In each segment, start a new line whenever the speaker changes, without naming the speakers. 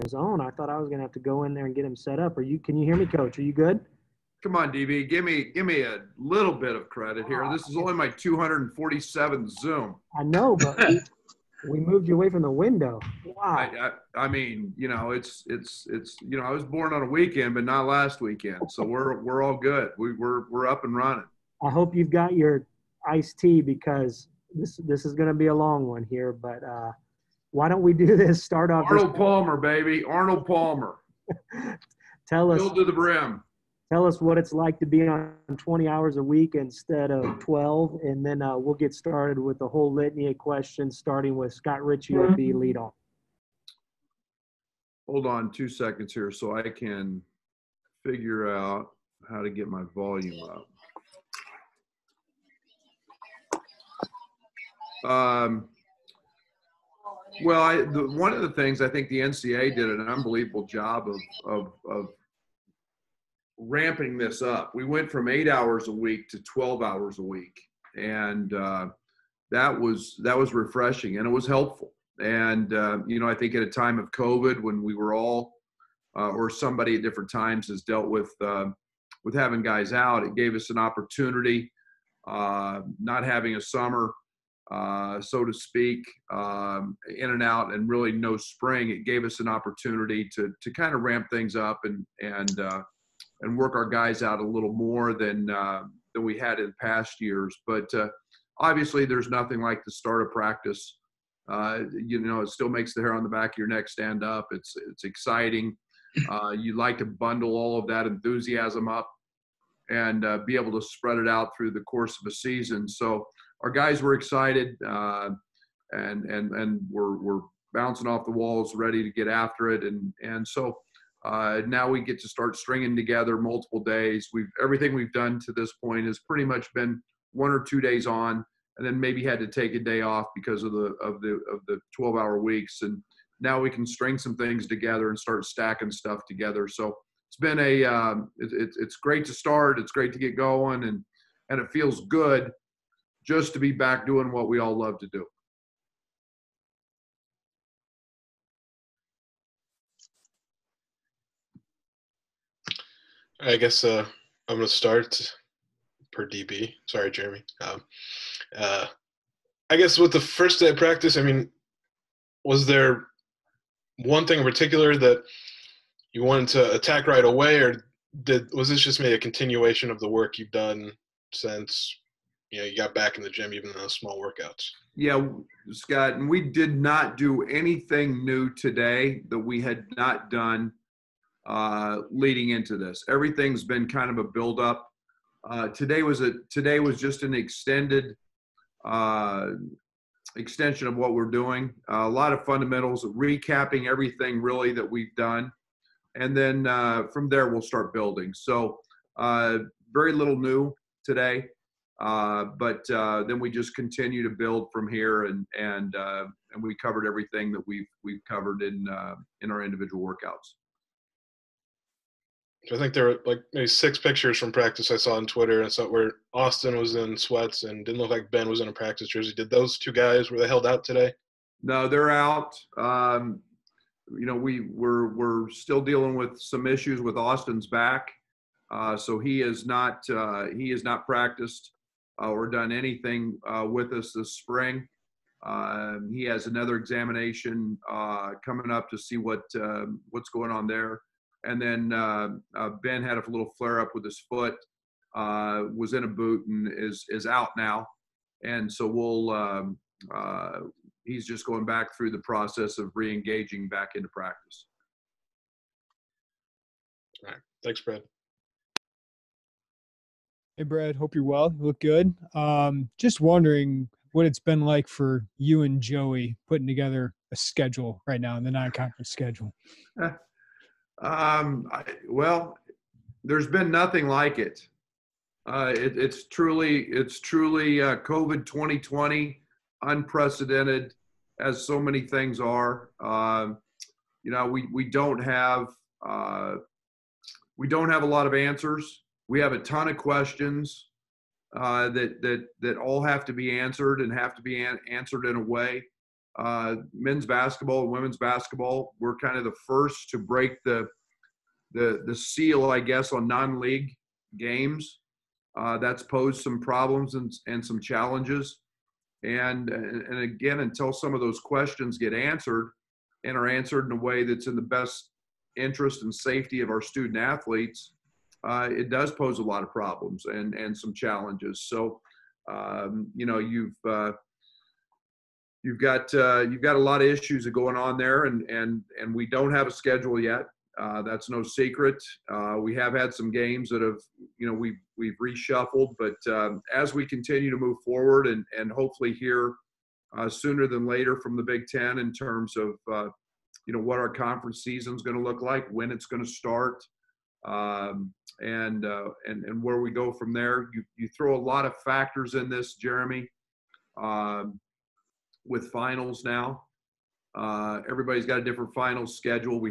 his own. I thought I was going to have to go in there and get him set up. Can you hear me, Coach? Are you good?
Come on, DB, give me a little bit of credit here. This is only my 247th Zoom.
I know, but we moved you away from the window. Wow.
I mean, it's I was born on a weekend, but not last weekend, so we're all good. We're up and running.
I hope you've got your iced tea because this is going to be a long one here. But why don't we do this? Start off.
Arnold Palmer, baby, Arnold Palmer.
Tell us.
Filled to the brim.
Tell us what it's like to be on 20 hours a week instead of 12, and then we'll get started with the whole litany of questions, starting with Scott Ritchie will be lead off.
Hold on 2 seconds here so I can figure out how to get my volume up. One of the things I think the NCAA did an unbelievable job of ramping this up. We went from 8 hours a week to 12 hours a week, and that was refreshing, and it was helpful. And I think at a time of COVID, when we were all or somebody at different times has dealt with having guys out, it gave us an opportunity, not having a summer, so to speak, in and out, and really no spring. It gave us an opportunity to kind of ramp things up and work our guys out a little more than we had in past years. But obviously, there's nothing like the start of practice. It still makes the hair on the back of your neck stand up. It's exciting. You like to bundle all of that enthusiasm up and be able to spread it out through the course of a season. So our guys were excited, and we're bouncing off the walls, ready to get after it. And so now we get to start stringing together multiple days. Everything we've done to this point has pretty much been 1 or 2 days on, and then maybe had to take a day off because of the 12-hour weeks. And now we can string some things together and start stacking stuff together. So it's been it's great to start. It's great to get going, and it feels good just to be back doing what we all love to do.
I guess I'm going to start per DB. Sorry, Jeremy. I guess with the first day of practice, I mean, was there one thing in particular that you wanted to attack right away, or was this just maybe a continuation of the work you've done since you got back in the gym, even in those small workouts?
Yeah, Scott, and we did not do anything new today that we had not done leading into this. Everything's been kind of a build-up. Today was just an extension of what we're doing. A lot of fundamentals, recapping everything really that we've done, and then from there we'll start building. So very little new today, but then we just continue to build from here, and we covered everything that we've covered in our individual workouts.
I think there were like maybe 6 pictures from practice I saw on Twitter, and so where Austin was in sweats and didn't look like Ben was in a practice jersey. Did those 2 guys, were they held out today?
No, they're out. We're still dealing with some issues with Austin's back, so he has not practiced or done anything with us this spring. He has another examination coming up to see what's going on there. And then Ben had a little flare-up with his foot, was in a boot, and is out now. And so he's just going back through the process of re-engaging back into practice.
All right. Thanks, Brad.
Hey, Brad. Hope you're well. You look good. Just wondering what it's been like for you and Joey putting together a schedule right now in the non-conference schedule.
Well, there's been nothing like it. It's truly COVID 2020, unprecedented, as so many things are. We don't have a lot of answers. We have a ton of questions that all have to be answered and have to be answered in a way men's basketball and women's basketball, we're kind of the first to break the seal, I guess, on non-league games. That's posed some problems and some challenges. And again, until some of those questions get answered and are answered in a way that's in the best interest and safety of our student athletes, it does pose a lot of problems and some challenges. So, you've got a lot of issues going on there, and we don't have a schedule yet. That's no secret. We have had some games that have, we've reshuffled, but as we continue to move forward and hopefully hear sooner than later from the Big Ten in terms of, what our conference season is going to look like, when it's going to start, and where we go from there. You throw a lot of factors in this, Jeremy, with finals now. Everybody's got a different finals schedule.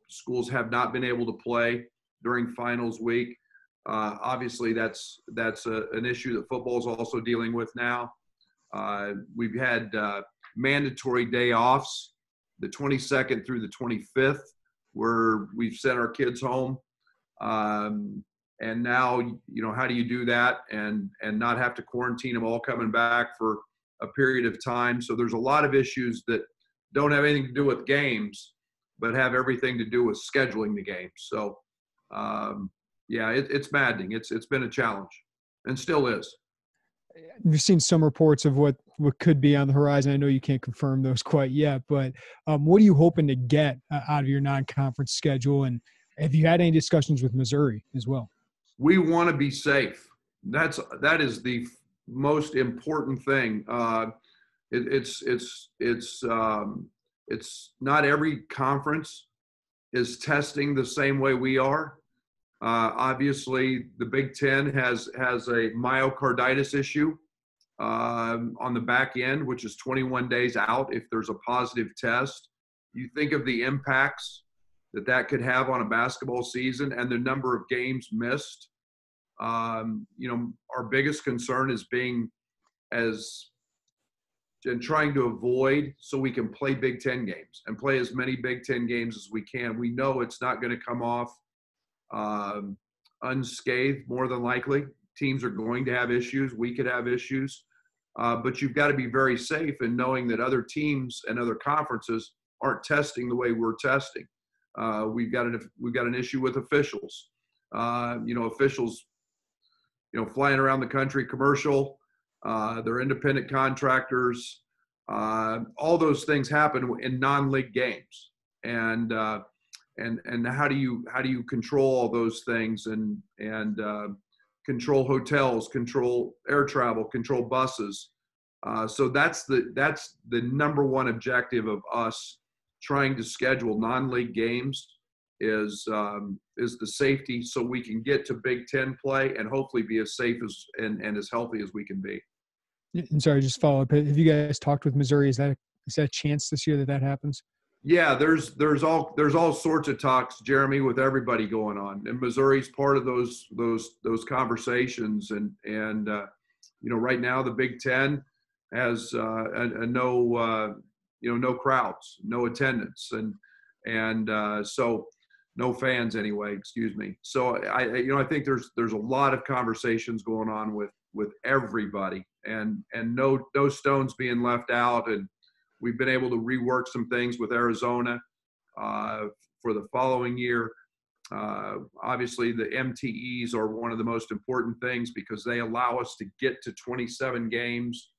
Schools have not been able to play during finals week. Obviously that's an issue that football is also dealing with now. We've had mandatory day offs, the 22nd through the 25th, where we've sent our kids home. And now, how do you do that and not have to quarantine them all coming back for a period of time? So there's a lot of issues that don't have anything to do with games, but have everything to do with scheduling the games. So, it's maddening. It's been a challenge and still is.
We've seen some reports of what could be on the horizon. I know you can't confirm those quite yet, but what are you hoping to get out of your non-conference schedule? And have you had any discussions with Missouri as well?
We want to be safe. That is the most important thing. It's not every conference is testing the same way we are. Obviously, the Big Ten has a myocarditis issue on the back end, which is 21 days out if there's a positive test. You think of the impacts that could have on a basketball season and the number of games missed. Our biggest concern is trying to avoid so we can play Big Ten games and play as many Big Ten games as we can. We know it's not going to come off unscathed, more than likely. Teams are going to have issues. We could have issues. But you've got to be very safe in knowing that other teams and other conferences aren't testing the way we're testing. We've got an issue with officials. Officials, flying around the country, commercial. They're independent contractors. All those things happen in non-league games, and how do you control all those things and control hotels, control air travel, control buses. So that's the number one objective of us trying to schedule non-league games is the safety, so we can get to Big Ten play and hopefully be as safe and as healthy as we can be.
And sorry, just follow up. Have you guys talked with Missouri? Is that a chance this year that happens?
Yeah, there's all sorts of talks, Jeremy, with everybody going on, and Missouri's part of those conversations. And right now the Big Ten has no crowds, no attendance, and so no fans anyway. Excuse me. So I think there's a lot of conversations going on with everybody, and no stones being left out. And we've been able to rework some things with Arizona for the following year. Obviously, the MTEs are one of the most important things because they allow us to get to 27 games.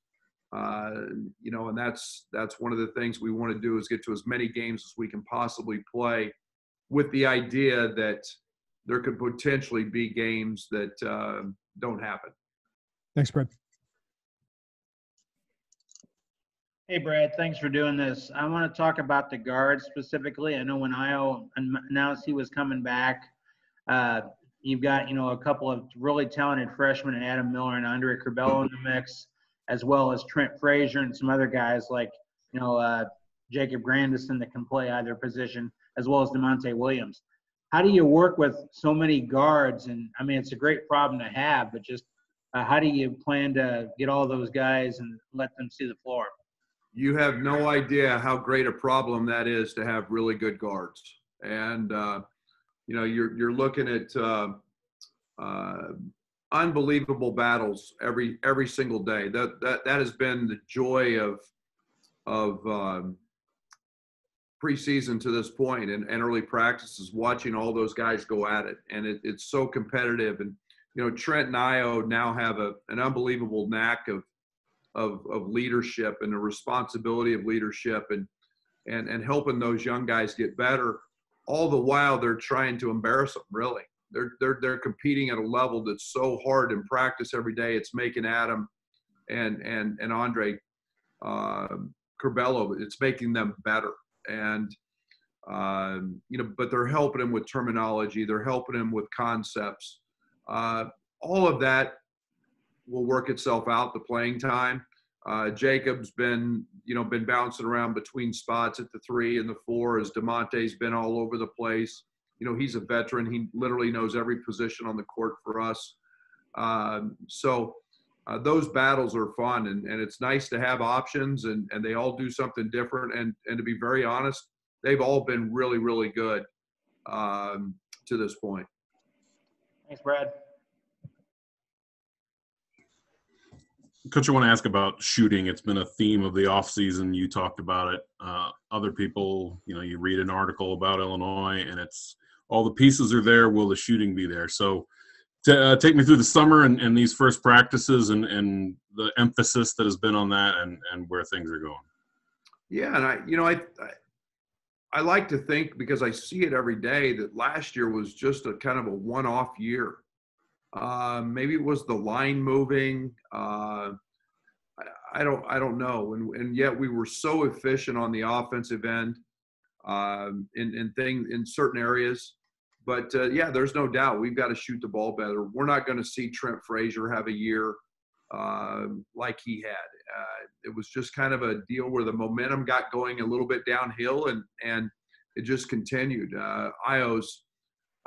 And that's one of the things we want to do is get to as many games as we can possibly play, with the idea that there could potentially be games that don't happen.
Thanks, Brad.
Hey, Brad, thanks for doing this. I want to talk about the guards specifically. I know when Io announced he was coming back, you've got, a couple of really talented freshmen, and Adam Miller and Andre Curbelo in the mix, as well as Trent Frazier and some other guys like, Jacob Grandison that can play either position, as well as DeMonte Williams. How do you work with so many guards? And, it's a great problem to have, but just how do you plan to get all those guys and let them see the floor?
you have no idea how great a problem that is to have really good guards. And, you're looking at unbelievable battles every single day. That has been the joy of preseason to this point and early practices, watching all those guys go at it. And it's so competitive. And, Trent and Io now have an unbelievable knack of leadership and the responsibility of leadership and helping those young guys get better. All the while they're trying to embarrass them, really. They're competing at a level that's so hard in practice every day. It's making Adam and Andre Curbelo, it's making them better. And, but they're helping him with terminology. They're helping him with concepts. All of that will work itself out, the playing time. Jacob's been bouncing around between spots at the 3 and the 4 as DeMonte's been all over the place. He's a veteran. He literally knows every position on the court for us. So those battles are fun, and it's nice to have options, and they all do something different. And to be very honest, they've all been really, really good to this point.
Thanks, Brad.
Coach, I want to ask about shooting. It's been a theme of the offseason. You talked about it. Other people, you read an article about Illinois, and it's all the pieces are there. Will the shooting be there? So take me through the summer and these first practices and the emphasis that has been on that and where things are going. Yeah,
and I like to think, because I see it every day, that last year was just a kind of a one-off year. Maybe it was the line moving. I don't know. And yet we were so efficient on the offensive end in certain areas. But there's no doubt we've got to shoot the ball better. We're not going to see Trent Frazier have a year like he had. It was just kind of a deal where the momentum got going a little bit downhill, and it just continued. Io's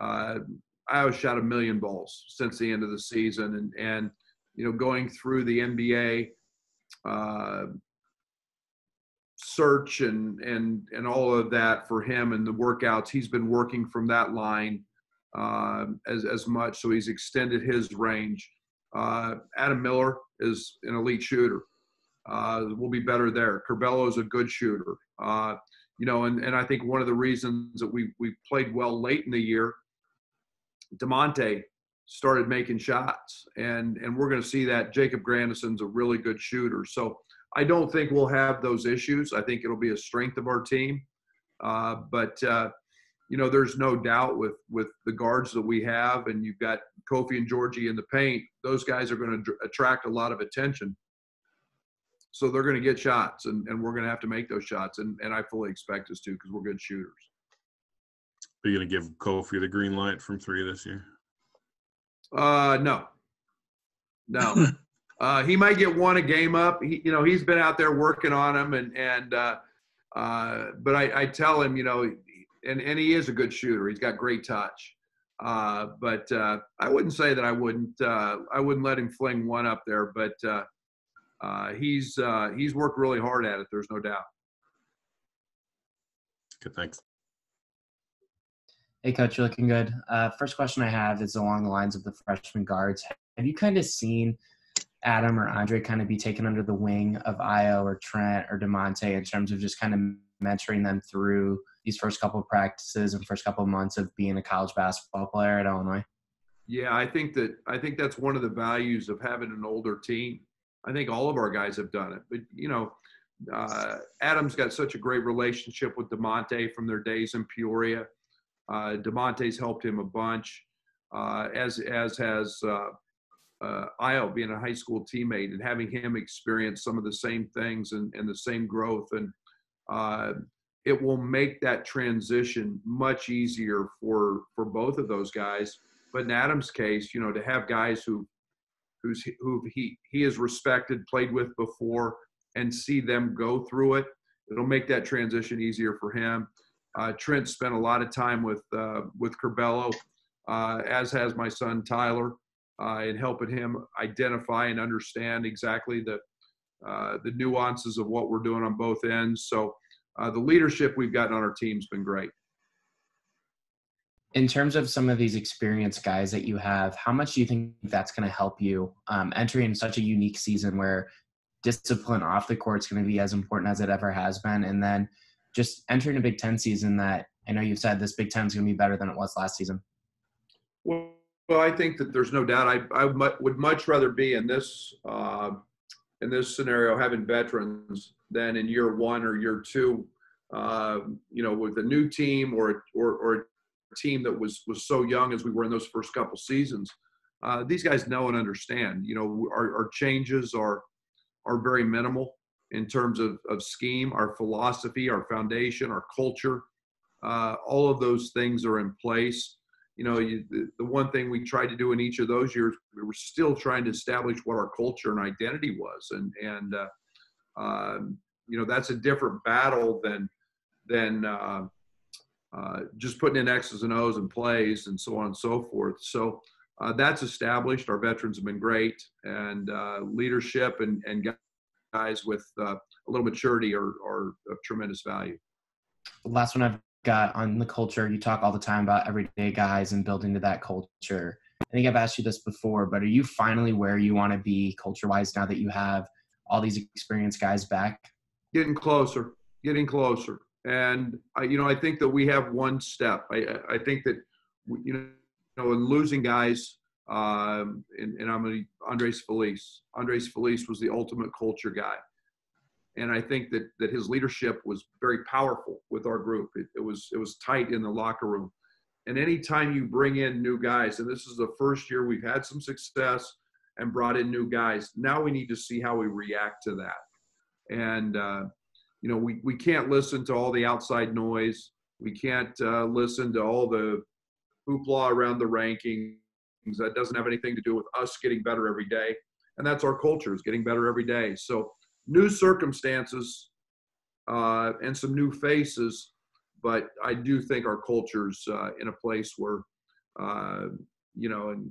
shot 1 million balls since the end of the season, and going through the NBA search and all of that for him and the workouts, he's been working from that line as much, so he's extended his range. Adam Miller is an elite shooter. We'll be better there. Curbelo is a good shooter. And I think one of the reasons that we played well late in the year, DeMonte started making shots, and we're going to see that. Jacob Grandison's a really good shooter. So I don't think we'll have those issues. I think it'll be a strength of our team. But there's no doubt with the guards that we have, and you've got Kofi and Georgie in the paint, those guys are going to attract a lot of attention. So they're going to get shots, and we're going to have to make those shots. And I fully expect us to, because we're good shooters.
Are you going to give Kofi the green light from 3 this year?
No. He might get one a game up. He's been out there working on them, but I tell him, and he is a good shooter. He's got great touch. But I wouldn't say that I wouldn't let him fling one up there, but he's worked really hard at it. There's no doubt.
Good, thanks.
Hey, Coach, you're looking good. First question I have is along the lines of the freshman guards. Have you kind of seen Adam or Andre kind of be taken under the wing of Io or Trent or DeMonte in terms of just kind of mentoring them through these first couple of practices and first couple of months of being a college basketball player at Illinois?
Yeah, I think that's one of the values of having an older team. I think all of our guys have done it, but Adam's got such a great relationship with DeMonte from their days in Peoria. DeMonte's helped him a bunch, as has Io being a high school teammate and having him experience some of the same things and the same growth. And it will make that transition much easier for both of those guys. But in Adam's case, to have guys who he has respected, played with before, and see them go through it, it'll make that transition easier for him. Trent spent a lot of time with Curbelo, as has my son Tyler, in helping him identify and understand exactly the nuances of what we're doing on both ends. So the leadership we've gotten on our team's been great.
In terms of some of these experienced guys that you have, how much do you think that's going to help you entering such a unique season where discipline off the court is going to be as important as it ever has been? And then just entering a Big Ten season that I know you've said this Big Ten is going to be better than it was last season.
Well, I think that there's no doubt. I would much rather be in this scenario having veterans than in year one or year two, with a new team or a team that was so young as we were in those first couple seasons. These guys know and understand. Our changes are very minimal in terms of scheme, our philosophy, our foundation, our culture. All of those things are in place. The one thing we tried to do in each of those years, we were still trying to establish what our culture and identity was, and that's a different battle than just putting in X's and O's and plays and so on and so forth. So that's established. Our veterans have been great, and leadership and guys with a little maturity are of tremendous value.
The last one I've got on the culture, you talk all the time about everyday guys and building to that culture. I think I've asked you this before, but are you finally where you want to be culture-wise now that you have all these experienced guys back?
Getting closer. And I think that we have one step. I think that in losing guys, and I'm Andres Feliz. Andres Feliz was the ultimate culture guy, and I think that his leadership was very powerful with our group. It was tight in the locker room, and anytime you bring in new guys, and this is the first year we've had some success and brought in new guys. Now we need to see how we react to that, and we can't listen to all the outside noise. We can't listen to all the hoopla around the rankings. That doesn't have anything to do with us getting better every day. And that's our culture, is getting better every day. So new circumstances and some new faces, but I do think our culture's in a place where, and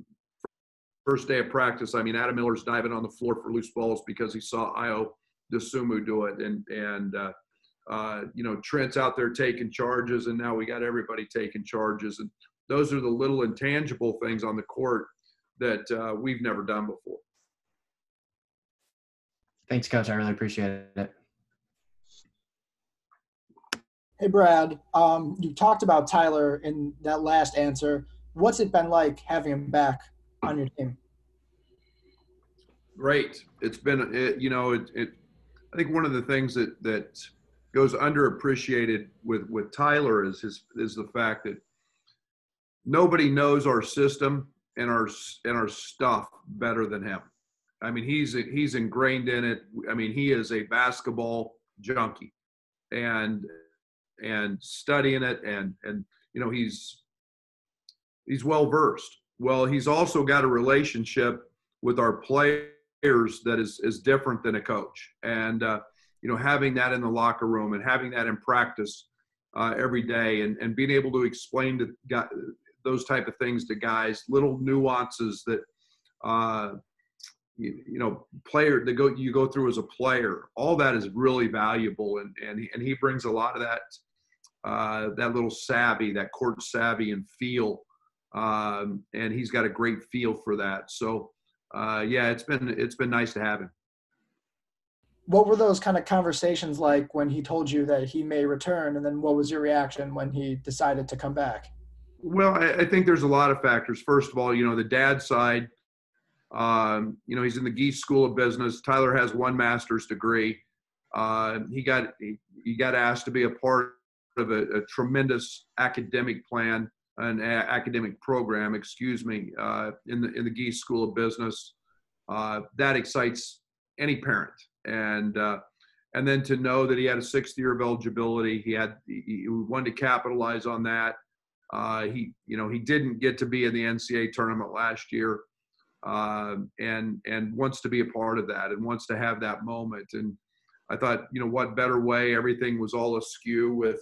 first day of practice, Adam Miller's diving on the floor for loose balls because he saw Io DeSumo do it, and Trent's out there taking charges, and now we got everybody taking charges, and those are the little intangible things on the court that we've never done before.
Thanks, Coach. I really appreciate it.
Hey, Brad. You talked about Tyler in that last answer. What's it been like having him back on your team?
Great. It's been, I think one of the things that goes underappreciated with Tyler is the fact that nobody knows our system and our stuff better than him. He's ingrained in it. He is a basketball junkie, and studying it, and he's well versed. Well, he's also got a relationship with our players that is different than a coach, and having that in the locker room and having that in practice every day, and being able to explain to those type of things to guys, little nuances that player you go through as a player, all that is really valuable, and he brings a lot of that little savvy, that court savvy and feel, and he's got a great feel for that. So it's been nice to have him.
What were those kind of conversations like when he told you that he may return, and then what was your reaction when he decided to come back?
Well, I think there's a lot of factors. First of all, the dad side, he's in the Geese School of Business. Tyler has one master's degree. He got asked to be a part of a tremendous academic plan, an academic program, in the Geese School of Business. That excites any parent. And then to know that he had a 6th year of eligibility, he wanted to capitalize on that. He didn't get to be in the NCAA tournament last year, and wants to be a part of that and wants to have that moment. And I thought, what better way? Everything was all askew with,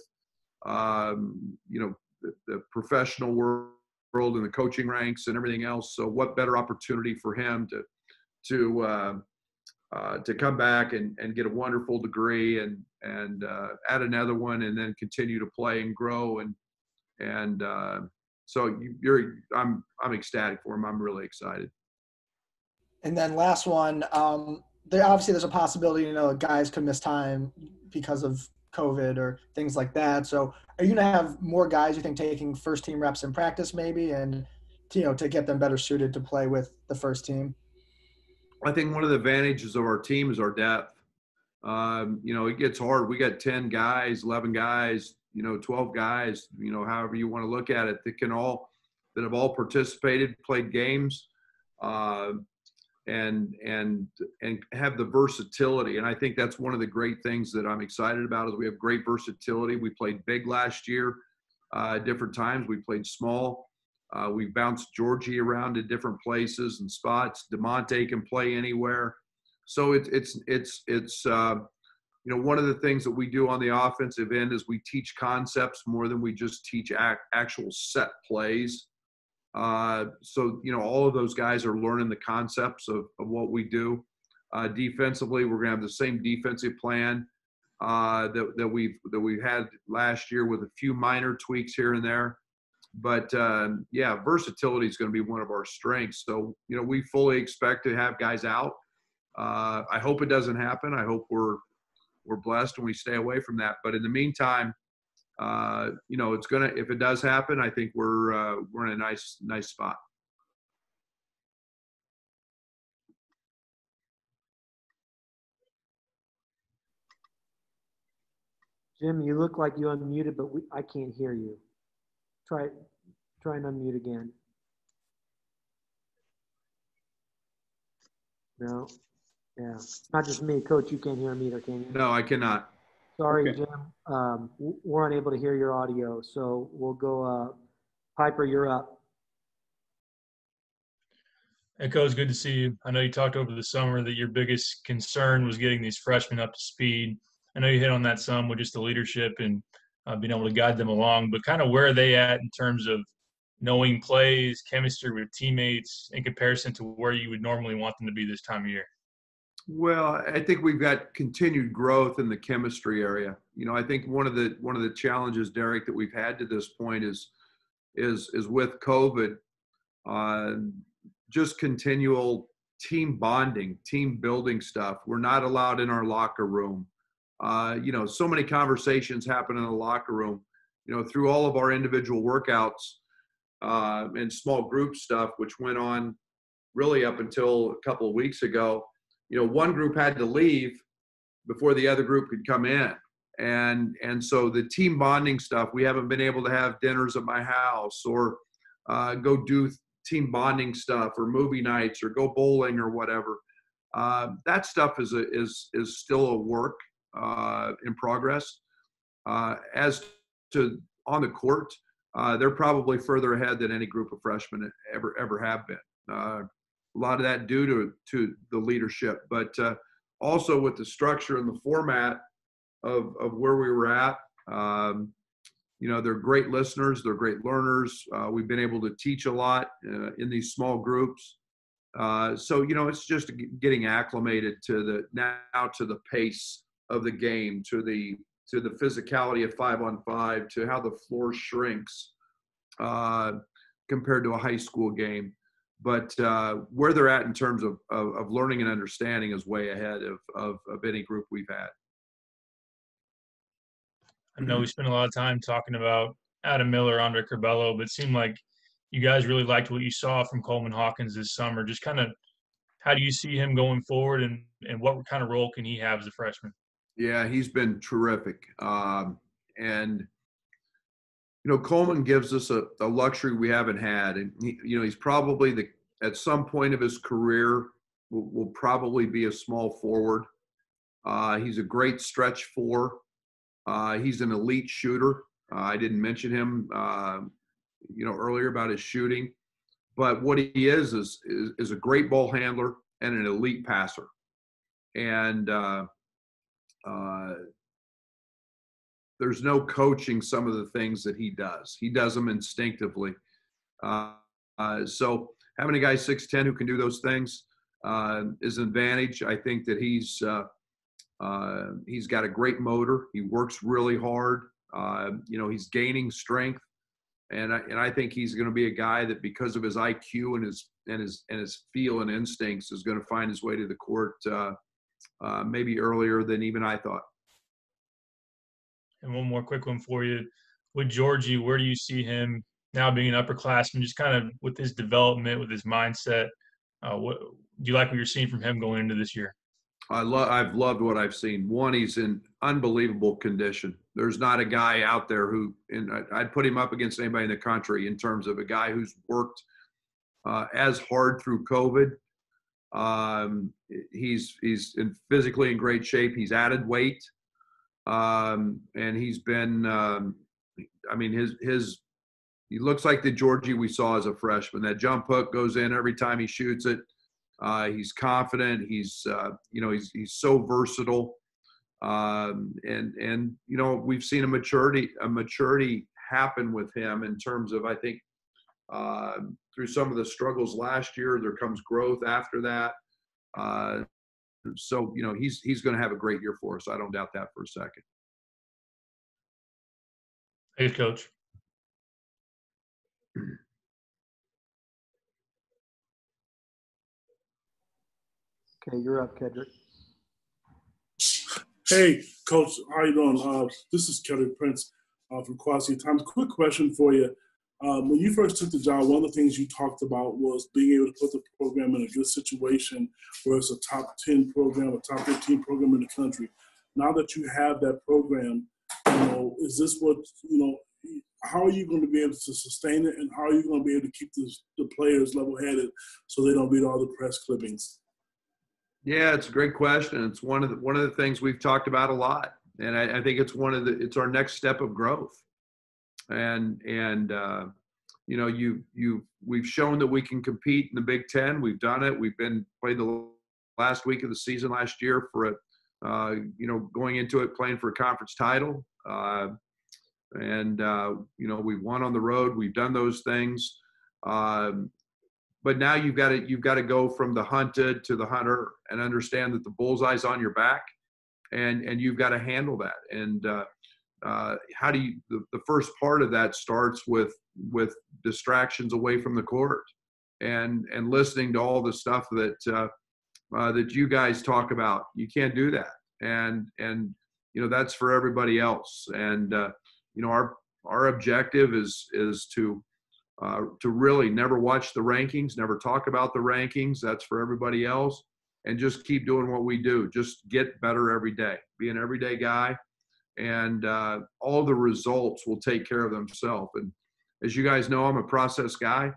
the professional world and the coaching ranks and everything else. So what better opportunity for him to to come back and get a wonderful degree and add another one and then continue to play and grow. And so I'm ecstatic for him. I'm really excited.
And then last one, there's a possibility, guys could miss time because of COVID or things like that. So are you going to have more guys, you think, taking first team reps in practice maybe, and, to get them better suited to play with the first team?
I think one of the advantages of our team is our depth. It gets hard. We got 10 guys, 11 guys, 12 guys, however you want to look at it, that have all participated, played games, and have the versatility. And I think that's one of the great things that I'm excited about is we have great versatility. We played big last year, at different times. We played small. We bounced Georgie around to different places and spots. DeMonte can play anywhere. So it's one of the things that we do on the offensive end is we teach concepts more than we just teach actual set plays. So all of those guys are learning the concepts of what we do. Defensively, we're going to have the same defensive plan that we've had last year with a few minor tweaks here and there. But versatility is going to be one of our strengths. So we fully expect to have guys out. I hope it doesn't happen. I hope we're blessed and we stay away from that. But in the meantime, if it does happen, I think we're in a nice spot.
Jim, you look like you unmuted, but I can't hear you. Try and unmute again. No. Yeah. It's not just me. Coach, you can't hear me either, can you?
No, I cannot.
Sorry,
Okay.
Jim. We're unable to hear your audio, so we'll go. Piper, you're up.
Hey, Coach, good to see you. I know you talked over the summer that your biggest concern was getting these freshmen up to speed. I know you hit on that some with just the leadership and being able to guide them along, but kind of where are they at in terms of knowing plays, chemistry with teammates in comparison to where you would normally want them to be this time of year?
Well, I think we've got continued growth in the chemistry area. I think one of the challenges, Derek, that we've had to this point is with COVID, just continual team bonding, team building stuff. We're not allowed in our locker room. So many conversations happen in the locker room, through all of our individual workouts and small group stuff, which went on really up until a couple of weeks ago. One group had to leave before the other group could come in. And so the team bonding stuff, we haven't been able to have dinners at my house or go do team bonding stuff or movie nights or go bowling or whatever. That stuff is still a work in progress. As to on the court, they're probably further ahead than any group of freshmen ever have been. A lot of that due to the leadership, but also with the structure and the format of where we were at. They're great listeners. They're great learners. We've been able to teach a lot in these small groups. So it's just getting acclimated to the pace of the game, to the physicality of 5-on-5, to how the floor shrinks compared to a high school game. But where they're at in terms of learning and understanding is way ahead of any group we've had.
I know we spent a lot of time talking about Adam Miller, Andre Curbelo, but it seemed like you guys really liked what you saw from Coleman Hawkins this summer. Just kind of how do you see him going forward and what kind of role can he have as a freshman?
Yeah, he's been terrific. Coleman gives us a luxury we haven't had. And, he's probably at some point of his career will probably be a small forward. He's a great stretch four. He's an elite shooter. I didn't mention him, earlier about his shooting. But what he is a great ball handler and an elite passer. And there's no coaching some of the things that he does. He does them instinctively. So having a guy 6'10" who can do those things, is an advantage. I think that he's got a great motor. He works really hard. He's gaining strength, and I think he's going to be a guy that, because of his IQ and his feel and instincts, is going to find his way to the court maybe earlier than even I thought.
And one more quick one for you. With Georgie, where do you see him now being an upperclassman, just kind of with his development, with his mindset? What do you like what you're seeing from him going into this year?
I've loved what I've seen. One, he's in unbelievable condition. There's not a guy out there who, and I'd put him up against anybody in the country in terms of a guy who's worked as hard through COVID. He's physically in great shape. He's added weight. And he's been, he looks like the Georgie we saw as a freshman. That jump hook goes in every time he shoots it. He's confident. He's so versatile. We've seen a maturity happen with him in terms of, I think, through some of the struggles last year, there comes growth after that. He's going to have a great year for us. I don't doubt that for a second.
Thanks, Coach.
Okay, you're up, Kedrick.
Hey, Coach, how you doing? This is Kedrick Prince from Quasi Times. Quick question for you. When you first took the job, one of the things you talked about was being able to put the program in a good situation where it's a top 10 program, a top 15 program in the country. Now that you have that program, is this what, how are you going to be able to sustain it, and how are you going to be able to keep the players level-headed so they don't read all the press clippings?
Yeah, it's a great question. It's one of the things we've talked about a lot, and I think it's it's our next step of growth. We've shown that we can compete in the Big Ten. We've done it. We've played the last week of the season last year for going into it playing for a conference title. We won on the road. We've done those things. But now you've got to go from the hunted to the hunter and understand that the bullseye's on your back, and you've got to handle that. And how do you? The first part of that starts with distractions away from the court, and listening to all the stuff that you guys talk about. You can't do that, and that's for everybody else. And our objective is to really never watch the rankings, never talk about the rankings. That's for everybody else, and just keep doing what we do. Just get better every day. Be an everyday guy, and all the results will take care of themselves. And as you guys know, I'm a process guy.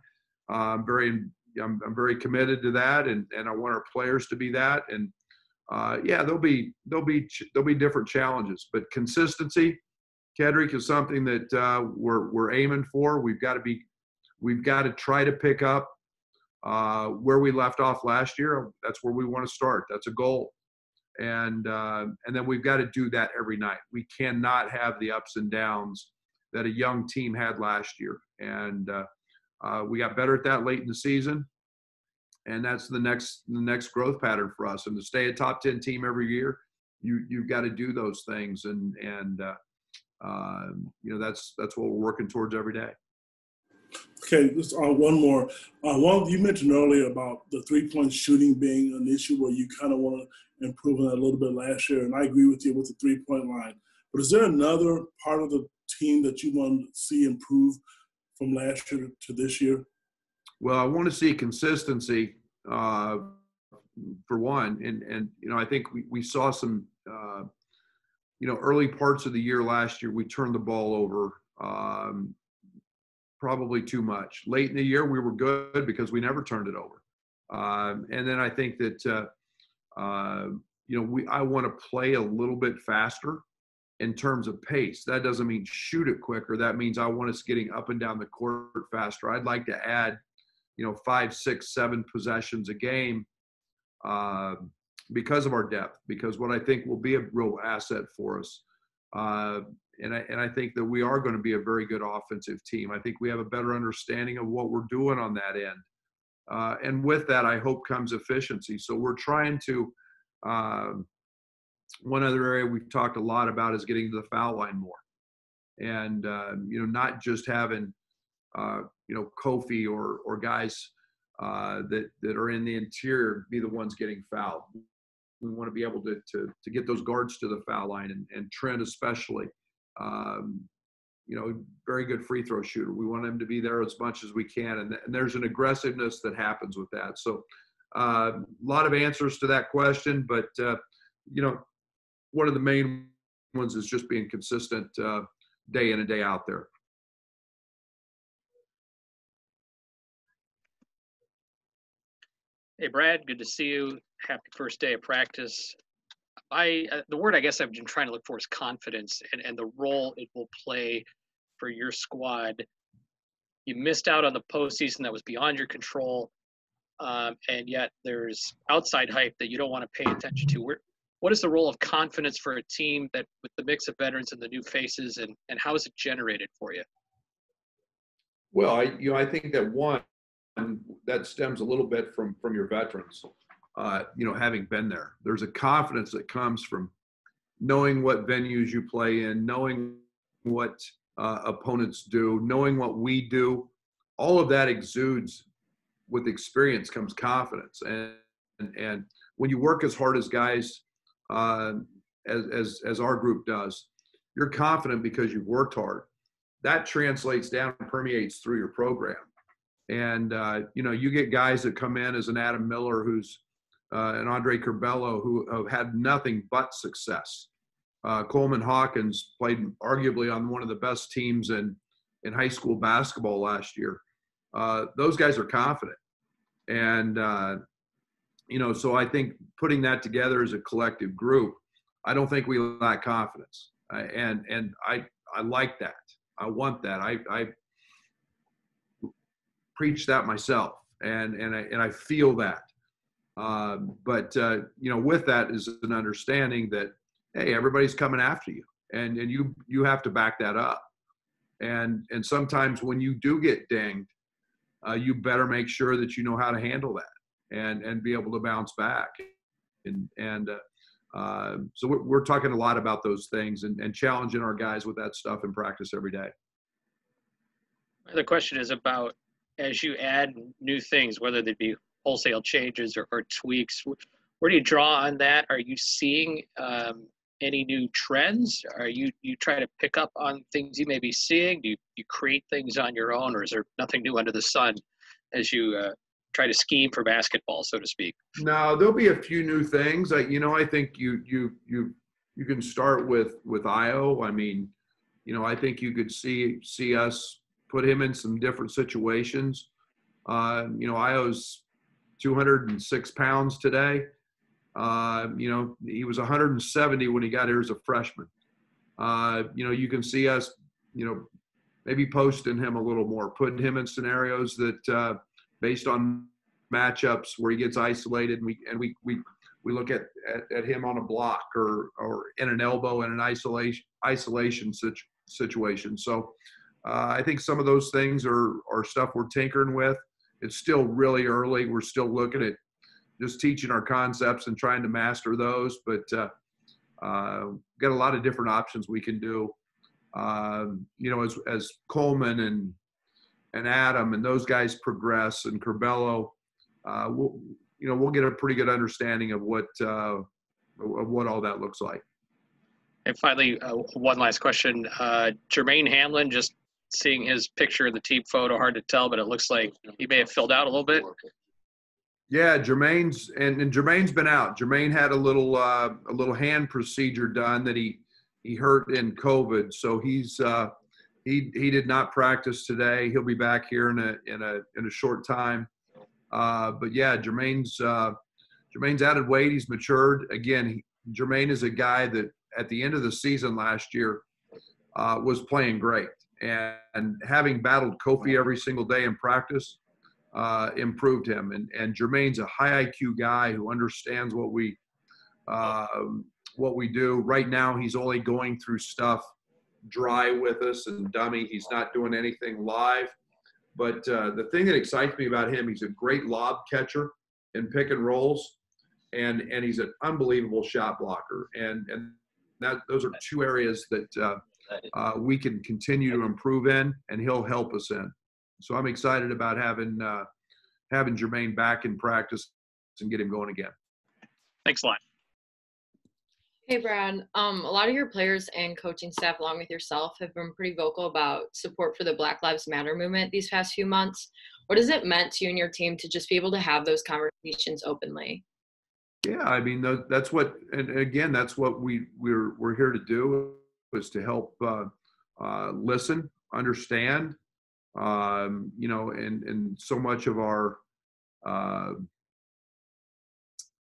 I'm very committed to that, and I want our players to be that. And there'll be different challenges, but consistency, Kedrick, is something that we're aiming for. We've got to try to pick up where we left off last year. That's where we want to start. That's a goal. And then we've got to do that every night. We cannot have the ups and downs that a young team had last year. And we got better at that late in the season. And that's the next growth pattern for us. And to stay a top 10 team every year, you've got to do those things. And that's what we're working towards every day.
Okay, just one more. You mentioned earlier about the three-point shooting being an issue where you kind of want to improve on that a little bit last year, and I agree with you with the three-point line. But is there another part of the team that you want to see improve from last year to this year?
Well, I want to see consistency for one, and I think we saw some early parts of the year last year we turned the ball over. Probably too much. Late in the year, we were good because we never turned it over. And then I think that, I want to play a little bit faster in terms of pace. That doesn't mean shoot it quicker. That means I want us getting up and down the court faster. I'd like to add, 5, 6, 7 possessions a game because of our depth, because what I think will be a real asset for us. And I think that we are going to be a very good offensive team. I think we have a better understanding of what we're doing on that end. And with that, I hope comes efficiency. So we're trying to, one other area we've talked a lot about is getting to the foul line more. And, not just having, Kofi or guys that are in the interior be the ones getting fouled. We want to be able to get those guards to the foul line, and Trent especially, very good free throw shooter. We want him to be there as much as we can. And there's an aggressiveness that happens with that. So a lot of answers to that question, but, one of the main ones is just being consistent day in and day out there.
Hey, Brad, good to see you. Happy first day of practice. The word I guess I've been trying to look for is confidence and the role it will play for your squad. You missed out on the postseason that was beyond your control, and yet there's outside hype that you don't want to pay attention to. What is the role of confidence for a team that, with the mix of veterans and the new faces, and how is it generated for you?
Well, I think that one, that stems a little bit from your veterans, having been there. There's a confidence that comes from knowing what venues you play in, knowing what opponents do, knowing what we do. All of that exudes. With experience comes confidence, and when you work as hard as guys, as our group does, you're confident because you've worked hard. That translates down and permeates through your program. And, you get guys that come in as an Adam Miller, who's an Andre Curbelo, who have had nothing but success. Coleman Hawkins played arguably on one of the best teams in high school basketball last year. Those guys are confident. And, so I think putting that together as a collective group, I don't think we lack confidence. And I like that. I want that. I preach that myself, and I feel that. But with that is an understanding that, hey, everybody's coming after you, and you have to back that up. And sometimes when you do get dinged, you better make sure that you know how to handle that and be able to bounce back. So we're talking a lot about those things and challenging our guys with that stuff in practice every day.
The question is about, as you add new things, whether they be wholesale changes or tweaks, where do you draw on that? Are you seeing any new trends? Are you try to pick up on things you may be seeing? Do you create things on your own, or is there nothing new under the sun as you try to scheme for basketball, so to speak?
No, there'll be a few new things. I think you can start with Io. I mean, I think you could see us put him in some different situations. Io's 206 pounds today. He was 170 when he got here as a freshman. You can see us, maybe posting him a little more, putting him in scenarios that based on matchups where he gets isolated, and we look at him on a block or in an elbow in an isolation situation. So I think some of those things are stuff we're tinkering with. It's still really early. We're still looking at just teaching our concepts and trying to master those, but got a lot of different options we can do. As Coleman and Adam and those guys progress, and Curbelo, we'll get a pretty good understanding of what all that looks like.
And finally, one last question. Jermaine Hamlin, just seeing his picture in the team photo, hard to tell, but it looks like he may have filled out a little bit.
Yeah, Jermaine's been out. Jermaine had a little hand procedure done that he hurt in COVID, so he did not practice today. He'll be back here in a short time. But yeah, Jermaine's added weight. He's matured. Again, Jermaine is a guy that at the end of the season last year was playing great, and having battled Kofi every single day in practice improved him. And Jermaine's a high IQ guy who understands what we do. Right now, he's only going through stuff dry with us and dummy. He's not doing anything live. But the thing that excites me about him, he's a great lob catcher in pick and rolls, and he's an unbelievable shot blocker. And those are two areas that we can continue to improve in, and he'll help us in. So I'm excited about having Jermaine back in practice and get him going again.
Thanks a lot.
Hey, Brad. A lot of your players and coaching staff, along with yourself, have been pretty vocal about support for the Black Lives Matter movement these past few months. What has it meant to you and your team to just be able to have those conversations openly?
Yeah, I mean, that's what, and again, that's what we're here to do, is to help listen, understand, and so much of our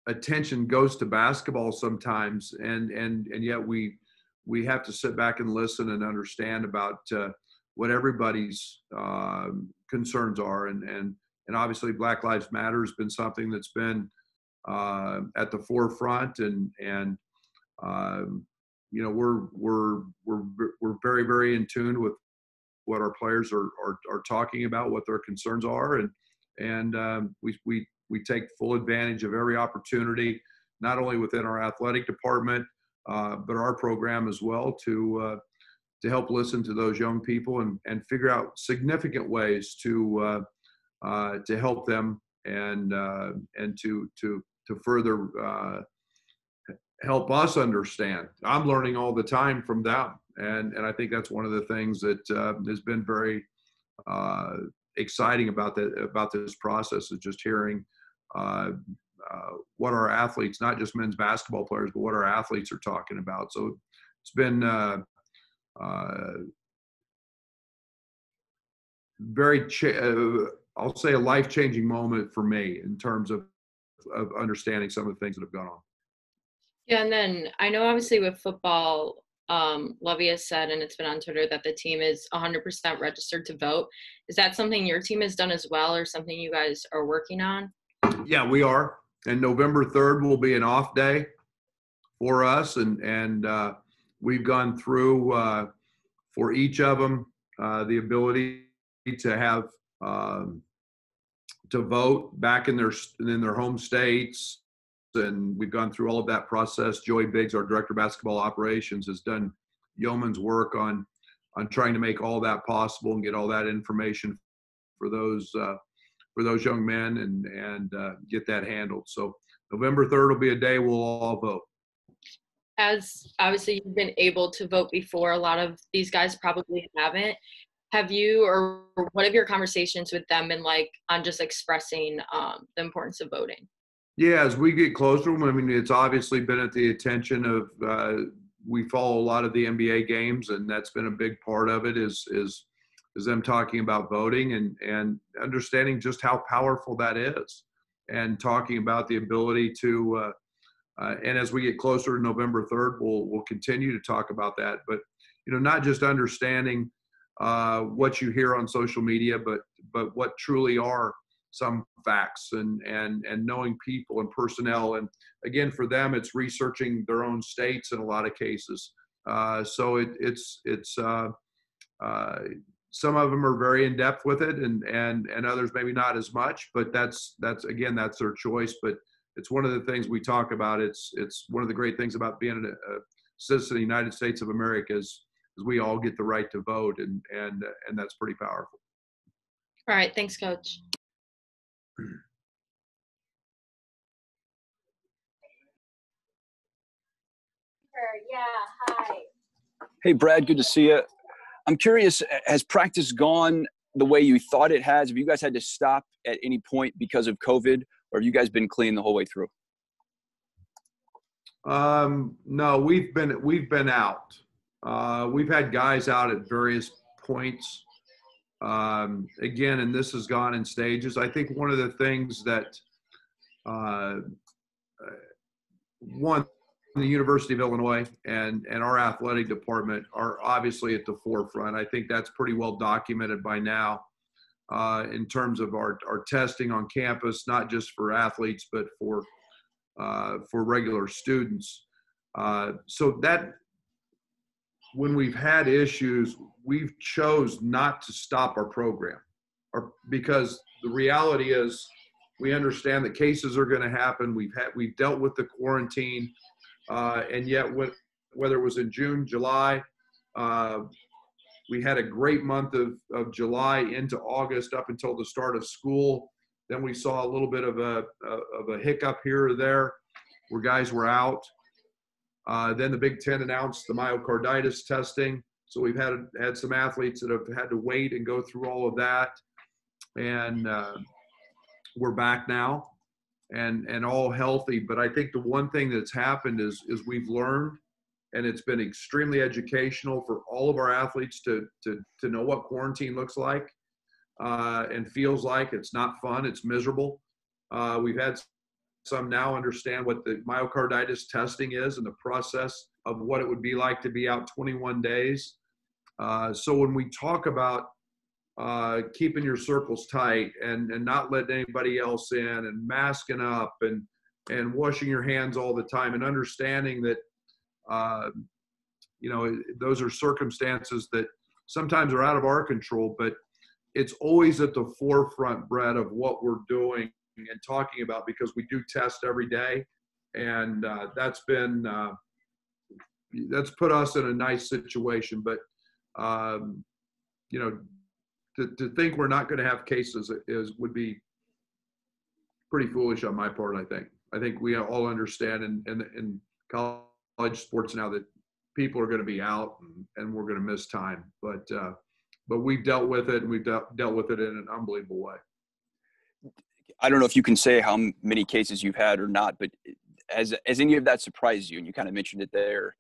attention goes to basketball sometimes, and yet we have to sit back and listen and understand about what everybody's concerns are, and obviously Black Lives Matter has been something that's been at the forefront, and we're very, very in tune with what our players are talking about, what their concerns are, and we take full advantage of every opportunity, not only within our athletic department, but our program as well, to help listen to those young people and figure out significant ways to help them and to further help us understand. I'm learning all the time from them, and I think that's one of the things that has been very exciting about this process, is just hearing what our athletes, not just men's basketball players, but what our athletes are talking about. So it's been I'll say a life-changing moment for me in terms of understanding some of the things that have gone on.
Yeah, and then I know obviously with football, Lovey has said, and it's been on Twitter, that the team is 100% registered to vote. Is that something your team has done as well, or something you guys are working on?
Yeah, we are. And November 3rd will be an off day for us, and we've gone through for each of them the ability to have to vote back in their home states, and we've gone through all of that process. Joey Biggs, our director of basketball operations, has done yeoman's work on trying to make all that possible and get all that information for those young men and get that handled. So November 3rd will be a day we'll all vote.
As obviously you've been able to vote before, a lot of these guys probably haven't. Have you, or what have your conversations with them been like on just expressing the importance of voting?
Yeah, as we get closer, I mean, it's obviously been at the attention of, we follow a lot of the NBA games, and that's been a big part of it, is them talking about voting and understanding just how powerful that is, and talking about the ability to, and as we get closer to November 3rd, we'll continue to talk about that. But, not just understanding what you hear on social media, but what truly are some facts, and knowing people and personnel. And again, for them, it's researching their own states in a lot of cases. So it's some of them are very in depth with it, and others maybe not as much, but that's their choice. But it's one of the things we talk about. It's one of the great things about being a citizen of the United States of America is we all get the right to vote, and that's pretty powerful.
All right. Thanks, Coach.
Yeah, hi. Hey, Brad, good to see you. I'm curious, has practice gone the way you thought it has? Have you guys had to stop at any point because of COVID, or have you guys been clean the whole way through?
No, we've been out. We've had guys out at various points. Again, and this has gone in stages. I think one of the things that the University of Illinois and our athletic department are obviously at the forefront. I think that's pretty well documented by now in terms of our testing on campus, not just for athletes, but for regular students. So that when we've had issues, we've chose not to stop our program. because the reality is we understand that cases are going to happen. We've dealt with the quarantine, and yet whether it was in June, July, we had a great month of July into August up until the start of school. Then we saw a little bit of a hiccup here or there where guys were out. Then the Big Ten announced the myocarditis testing. So we've had some athletes that have had to wait and go through all of that. And we're back now and all healthy. But I think the one thing that's happened is we've learned, and it's been extremely educational for all of our athletes to know what quarantine looks like and feels like. It's not fun. It's miserable. We've had some now understand what the myocarditis testing is and the process of what it would be like to be out 21 days. So when we talk about keeping your circles tight and not letting anybody else in and masking up and washing your hands all the time and understanding that, those are circumstances that sometimes are out of our control, but it's always at the forefront, Brett, of what we're doing and talking about, because we do test every day. And that's put us in a nice situation. But, to think we're not going to have cases would be pretty foolish on my part, I think. I think we all understand in college sports now that people are going to be out and we're going to miss time. But we've dealt with it, and we've dealt with it in an unbelievable way.
I don't know if you can say how many cases you've had or not, but has any of that surprised you? And you kind of mentioned it there.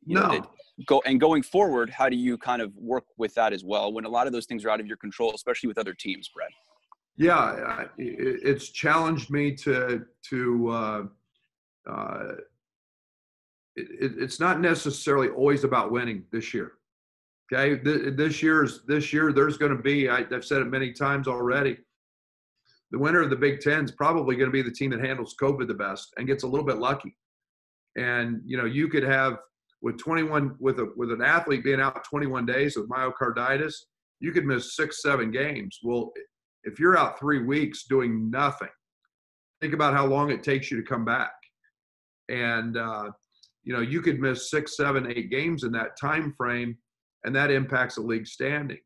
No.
Going forward, how do you kind of work with that as well when a lot of those things are out of your control, especially with other teams, Brad?
Yeah, it's challenged me it's not necessarily always about winning this year. Okay, this year there's going to be, I've said it many times already, the winner of the Big Ten is probably going to be the team that handles COVID the best and gets a little bit lucky. And you could have with an athlete being out 21 days with myocarditis, you could miss 6-7 games. Well, if you're out 3 weeks doing nothing, think about how long it takes you to come back. And you could miss 6, 7, 8 games in that time frame, and that impacts the league standing.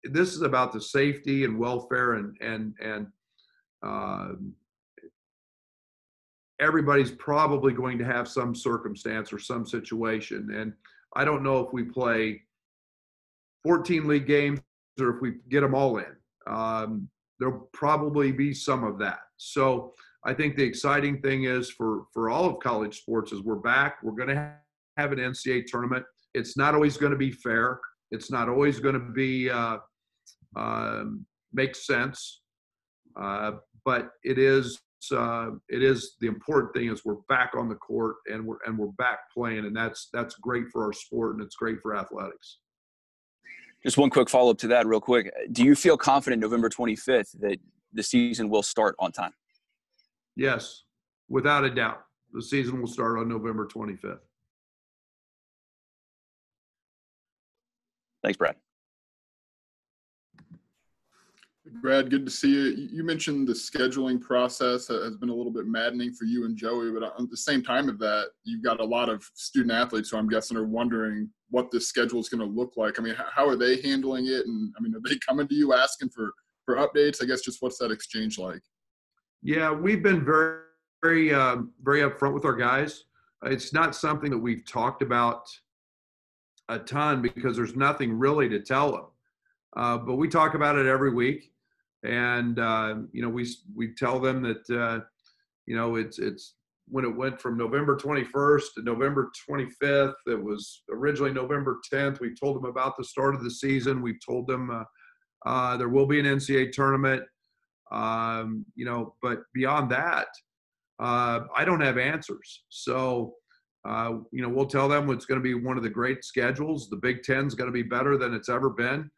This is about the safety and welfare and everybody's probably going to have some circumstance or some situation. And I don't know if we play 14 league games or if we get them all in. There'll probably be some of that. So I think the exciting thing is for all of college sports is we're back. We're going to have an NCAA tournament. It's not always going to be fair. It's not always going to be make sense. But it is the important thing is we're back on the court and we're back playing, and that's great for our sport and it's great for athletics.
Just one quick follow-up to that real quick. Do you feel confident November 25th that the season will start on time?
Yes, without a doubt. The season will start on November 25th.
Thanks, Brad.
Brad, good to see you. You mentioned the scheduling process has been a little bit maddening for you and Joey, but at the same time of that, you've got a lot of student athletes who I'm guessing are wondering what this schedule is going to look like. I mean, how are they handling it? And I mean, are they coming to you asking for updates? I guess just what's that exchange like?
Yeah, we've been very, very, very upfront with our guys. It's not something that we've talked about a ton because there's nothing really to tell them. But we talk about it every week. And, we tell them that, it's when it went from November 21st to November 25th, it was originally November 10th. We told them about the start of the season. We've told them there will be an NCAA tournament, but beyond that, I don't have answers. So, we'll tell them it's going to be one of the great schedules. The Big Ten is going to be better than it's ever been.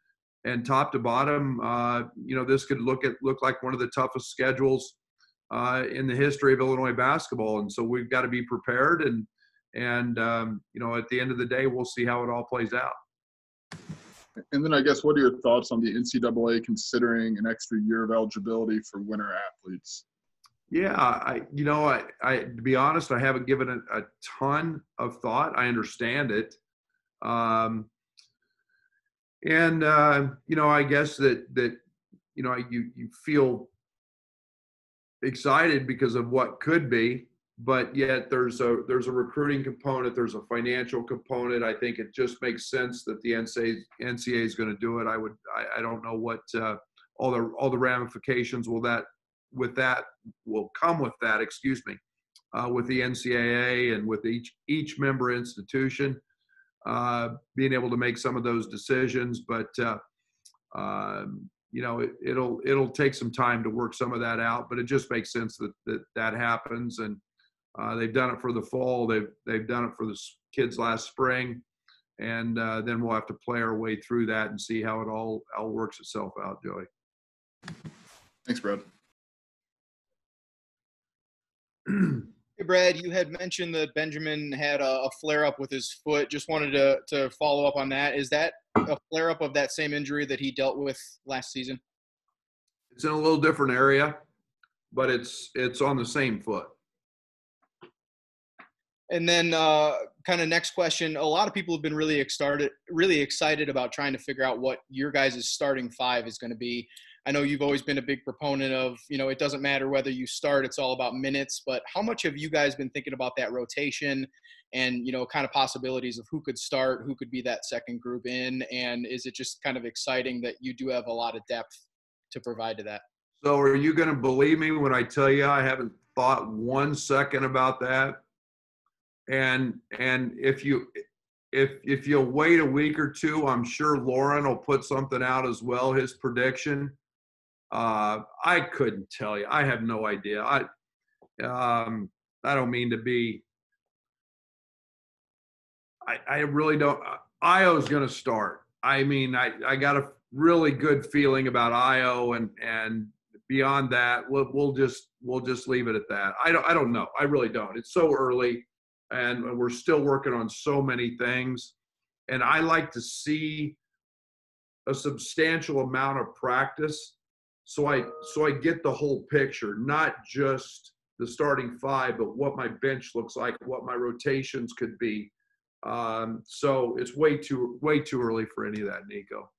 And top to bottom, this could look like one of the toughest schedules in the history of Illinois basketball. And so we've got to be prepared. And at the end of the day, we'll see how it all plays out.
And then I guess, what are your thoughts on the NCAA considering an extra year of eligibility for winter athletes?
Yeah, to be honest, I haven't given it a ton of thought. I understand it. I guess that you feel excited because of what could be, but yet there's a recruiting component, there's a financial component. I think it just makes sense that the NCAA is going to do it. I don't know what all the ramifications will come with that. Excuse me, with the NCAA and with each member institution being able to make some of those decisions, but it'll take some time to work some of that out. But it just makes sense that happens, and they've done it for the fall. They've done it for the kids last spring, and then we'll have to play our way through that and see how it all works itself out, Joey.
Thanks, Brad.
Hey, Brad, you had mentioned that Benjamin had a flare-up with his foot. Just wanted to follow up on that. Is that a flare-up of that same injury that he dealt with last season?
It's in a little different area, but it's on the same foot.
And then kind of next question, a lot of people have been really excited about trying to figure out what your guys' starting five is going to be. I know you've always been a big proponent of, it doesn't matter whether you start, it's all about minutes, but how much have you guys been thinking about that rotation and, kind of possibilities of who could start, who could be that second group in, and is it just kind of exciting that you do have a lot of depth to provide to that?
So are you going to believe me when I tell you I haven't thought 1 second about that? And if you'll wait a week or two, I'm sure Lauren will put something out as well, his prediction. I couldn't tell you. I have no idea. I don't mean to be. I really don't. Io's going to start. I mean, I got a really good feeling about Io, and beyond that, we'll just leave it at that. I don't know. I really don't. It's so early, and we're still working on so many things, and I like to see a substantial amount of practice. So I get the whole picture, not just the starting five, but what my bench looks like, what my rotations could be. So it's way too early for any of that, Nico.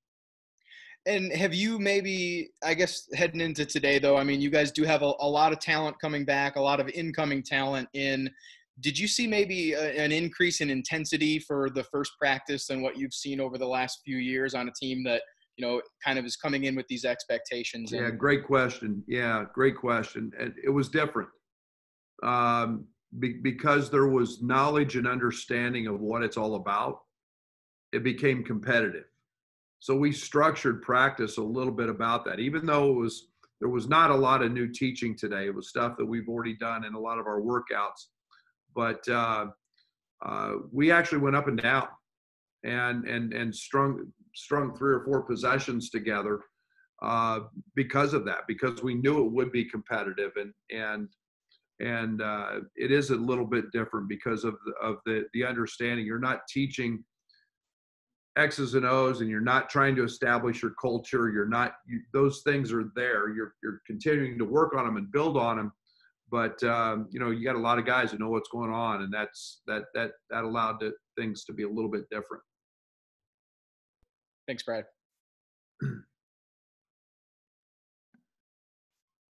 And have you maybe, I guess, heading into today, though, I mean, you guys do have a lot of talent coming back, a lot of incoming talent in. Did you see maybe an increase in intensity for the first practice than what you've seen over the last few years on a team that, kind of is coming in with these expectations?
Yeah, great question. Yeah, great question. And it was different because there was knowledge and understanding of what it's all about. It became competitive. So we structured practice a little bit about that, even though there was not a lot of new teaching today. It was stuff that we've already done in a lot of our workouts. But we actually went up and down and strung 3 or 4 possessions together because of that, because we knew it would be competitive, and it is a little bit different because of the understanding. You're not teaching X's and O's, and you're not trying to establish your culture. Those things are there. You're continuing to work on them and build on them. But you got a lot of guys who know what's going on, and that allowed things to be a little bit different.
Thanks, Brad.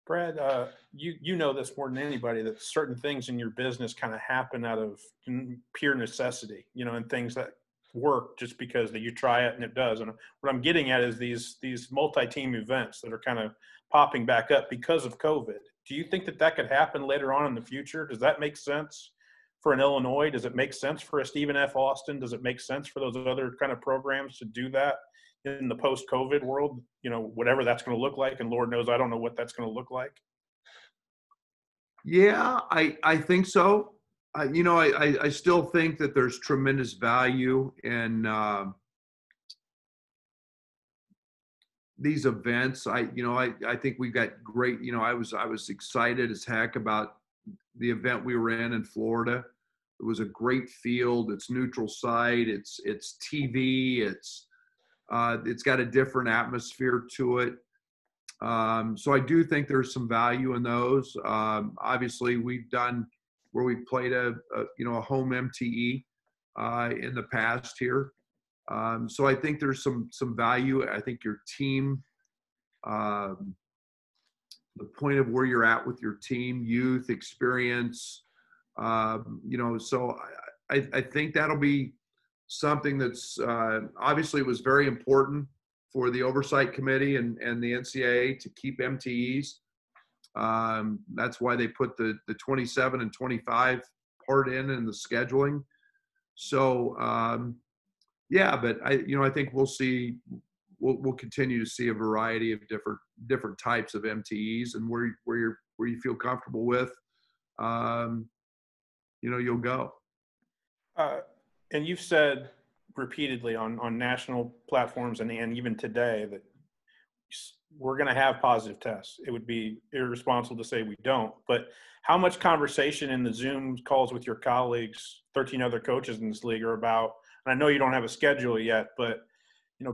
Brad, you know this more than anybody, that certain things in your business kind of happen out of pure necessity, and things that work just because that you try it and it does. And what I'm getting at is these multi-team events that are kind of popping back up because of COVID. Do you think that could happen later on in the future? Does that make sense for an Illinois? Does it make sense for a Stephen F. Austin? Does it make sense for those other kind of programs to do that in the post-COVID world? Whatever that's going to look like, and Lord knows I don't know what that's going to look like.
Yeah, I think so. I still think that there's tremendous value in these events. I think we got great. I was excited as heck about the event we were in Florida. It was a great field. It's neutral site. It's TV. It's It's got a different atmosphere to it. So I do think there's some value in those. Obviously, we've done where we played a home MTE in the past here. So I think there's some value. I think your team, the point of where you're at with your team, youth, experience, so I think that'll be something that's obviously was very important for the oversight committee and the NCAA to keep MTEs. That's why they put the 27 and 25 part in the scheduling. So but I think we'll continue to see a variety of different types of MTEs, and where you feel comfortable with, you'll go.
And you've said repeatedly on national platforms and even today that we're going to have positive tests. It would be irresponsible to say we don't. But how much conversation in the Zoom calls with your colleagues, 13 other coaches in this league, are about, and I know you don't have a schedule yet, but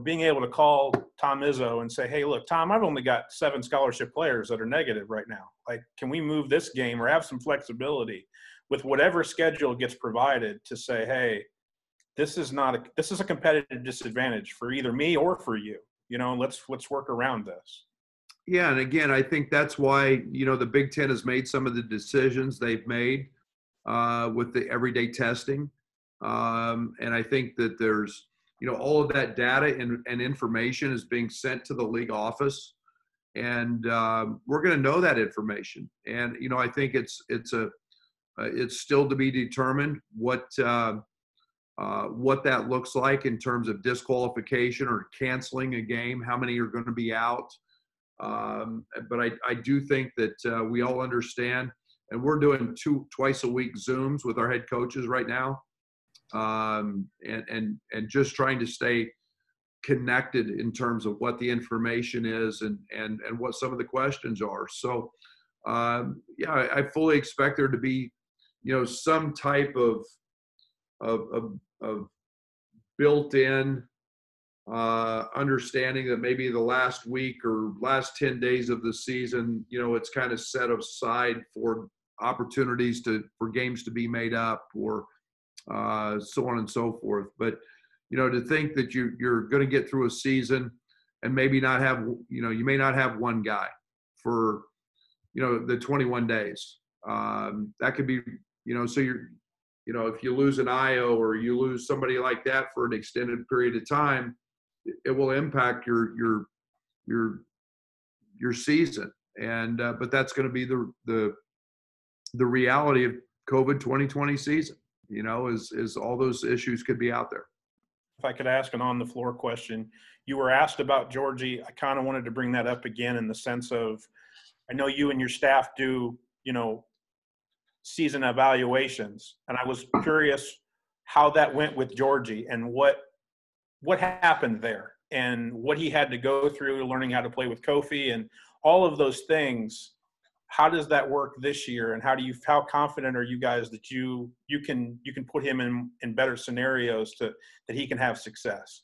being able to call Tom Izzo and say, hey, look, Tom, I've only got 7 scholarship players that are negative right now. Like, can we move this game or have some flexibility with whatever schedule gets provided to say, hey, this is a competitive disadvantage for either me or for you. Let's work around this.
Yeah, and again, I think that's why the Big Ten has made some of the decisions they've made with the everyday testing, and I think that there's all of that data and information is being sent to the league office, and we're going to know that information. And I think it's still to be determined what that looks like in terms of disqualification or canceling a game, how many are going to be out. But I do think that we all understand, and we're doing twice a week Zooms with our head coaches right now, and just trying to stay connected in terms of what the information is and what some of the questions are. So I fully expect there to be some type of built-in understanding that maybe the last week or last 10 days of the season, it's kind of set aside for opportunities for games to be made up, or so on and so forth. But to think that you're going to get through a season and maybe not have you may not have one guy for the 21 days, that could be so you're if you lose an IO or you lose somebody like that for an extended period of time, it will impact your season. And but that's going to be the reality of COVID 2020 season. Is all those issues could be out there.
If I could ask an on the floor question, you were asked about Georgie. I kind of wanted to bring that up again in the sense of, I know you and your staff do, season evaluations, and I was curious how that went with Georgie and what happened there and what he had to go through learning how to play with Kofi and all of those things. How does that work this year, and how confident are you guys that you can put him in better scenarios that he can have success?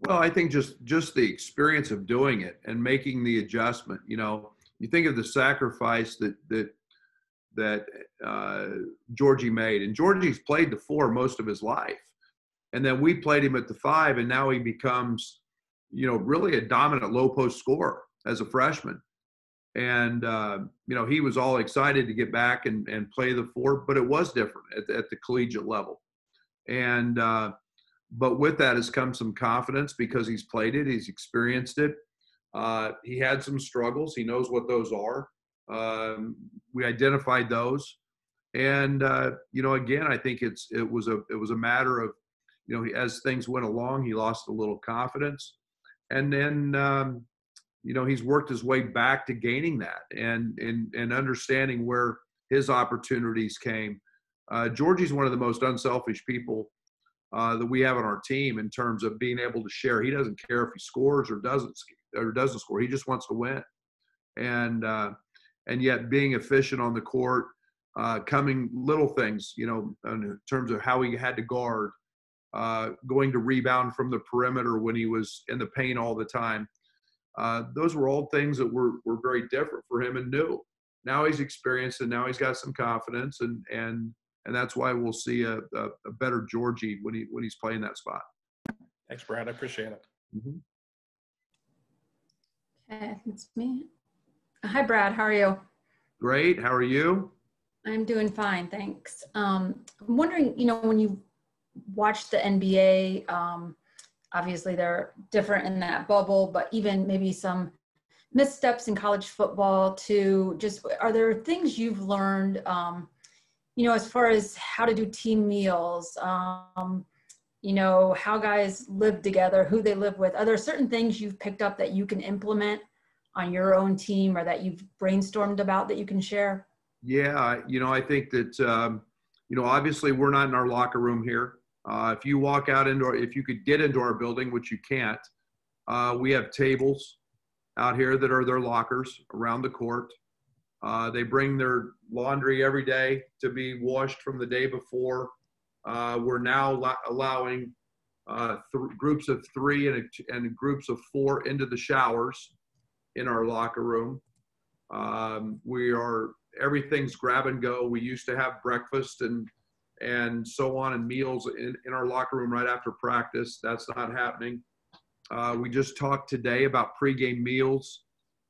Well, I think just the experience of doing it and making the adjustment. You think of the sacrifice that Georgie made, and Georgie's played the 4 most of his life, and then we played him at the 5, and now he becomes really a dominant low post scorer as a freshman. And he was all excited to get back and play the 4, but it was different at the collegiate level. And but with that has come some confidence because he's played it, he's experienced it. He had some struggles. He knows what those are. We identified those, and again, I think it was a matter of as things went along, he lost a little confidence, and then he's worked his way back to gaining that and understanding where his opportunities came. Georgie's one of the most unselfish people that we have on our team in terms of being able to share. He doesn't care if he scores or doesn't score. He just wants to win. And yet being efficient on the court, coming little things, in terms of how he had to guard, going to rebound from the perimeter when he was in the paint all the time. Those were all things that were very different for him and new. Now he's experienced, and now he's got some confidence, and that's why we'll see a better Georgie when he's playing that spot.
Thanks, Brad. I appreciate it.
Mm-hmm.
Okay, it's me. Hi, Brad. How are you?
Great. How are you?
I'm doing fine, thanks. I'm wondering, when you watch the NBA, obviously they're different in that bubble, but even maybe some missteps in college football too. Just, are there things you've learned, as far as how to do team meals, how guys live together, who they live with? Are there certain things you've picked up that you can implement on your own team or that you've brainstormed about that you can share?
Yeah, I think that, obviously we're not in our locker room here. If you walk out if you could get into our building, which you can't, we have tables out here that are their lockers around the court. They bring their laundry every day to be washed from the day before. We're now allowing groups of 3 and groups of 4 into the showers in our locker room. Everything's grab and go. We used to have breakfast and so on and meals in our locker room right after practice. That's not happening. We just talked today about pregame meals